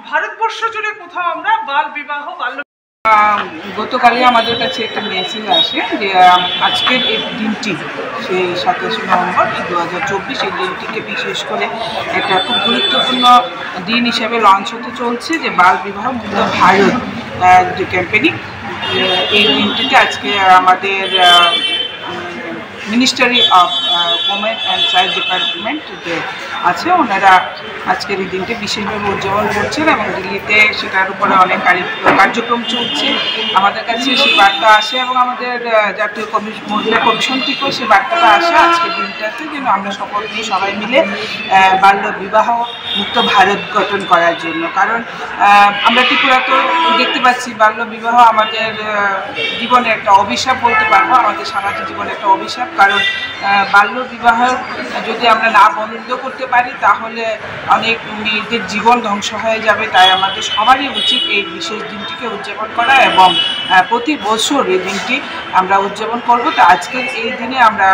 ভারতবর্ষ জুড়ে কোথাও আমরা বাল বিবাহ গতকালই আমাদের কাছে একটা মেসেজ আসে যে আজকের এই দিনটি সেই 27 নভেম্বর 2024 এই দিনটিকে বিশেষ করে একটা খুব গুরুত্বপূর্ণ দিন হিসেবে লঞ্চ হতে চলছে যে বাল বিবাহ মুক্ত ভারত যে ক্যাম্পেইনিং। এই দিনটিতে আজকে আমাদের ministry of women and child department যে আছে ওনারা আজকের এই দিনটি বিশেষভাবে উদযাপন করছেন এবং দিল্লিতে সেটার উপরে অনেক কার্যক্রম চলছে। আমাদের কাছে সেই বার্তা আসে এবং আমাদের জাতীয় মহিলা কমিশন থেকেও সেই বার্তাটা আসে আজকের দিনটাতে যেন আমরা শপথ নিয়ে সবাই মিলে বাল্য বিবাহ মুক্ত ভারত গঠন করার জন্য। কারণ আমরা ত্রিপুরা তো দেখতে পাচ্ছি বাল্য বিবাহ আমাদের জীবনে একটা অভিশাপ বলতে পারবো, আমাদের সামাজিক জীবনে একটা অভিশাপ। কারণ বাল্য বিবাহ যদি আমরা না বন্ধ করতে পারি তাহলে অনেক মেয়েদের জীবন ধ্বংস হয়ে যাবে। তাই আমাদের সবারই উচিত এই বিশেষ দিনটিকে উদযাপন করা এবং প্রতি বছর এই দিনটি আমরা উদযাপন করব। তো আজকের এই দিনে আমরা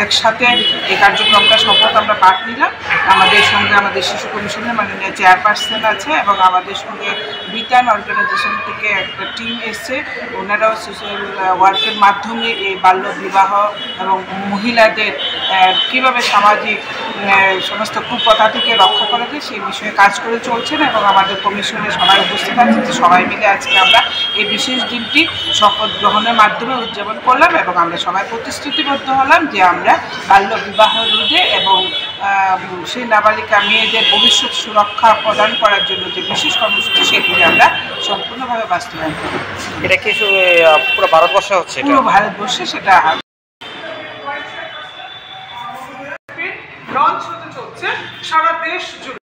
একসাথে এই কার্যক্রমটা শপথ আমরা পাঠ নিলাম। আমাদের সঙ্গে আমাদের শিশু কমিশনের মাননীয় চেয়ারপারসন আছে এবং আমাদের সঙ্গে বিতান অর্গানাইজেশন থেকে একটা টিম এসছে। ওনারাও সোশ্যাল ওয়ার্কের মাধ্যমে এই বাল্য বিবাহ এবং মহিলাদের কীভাবে সামাজিক সমস্ত কুপ্রথা থেকে রক্ষা করা যায় সেই বিষয়ে কাজ করে চলছেন এবং আমাদের কমিশনে সবাই উপস্থিত আছে। যে সবাই মিলে আজকে আমরা এই বিশেষ দিনটি শপথ গ্রহণের মাধ্যমে উদযাপন করলাম এবং আমরা সবাই প্রতিশ্রুতিবদ্ধ হলাম যে আমরা বাল্য বিবাহ রোধে এবং সেই নাবালিকা মেয়েদের ভবিষ্যৎ সুরক্ষা প্রদান করার জন্য যে বিশেষ কর্মসূচি সেগুলি আমরা সম্পূর্ণভাবে বাস্তবায়ন করব। এটা কি পুরো ভারতবর্ষে হচ্ছে? পুরো ভারতবর্ষে সেটা লঞ্চ হতে চলছে সারা দেশ জুড়ে।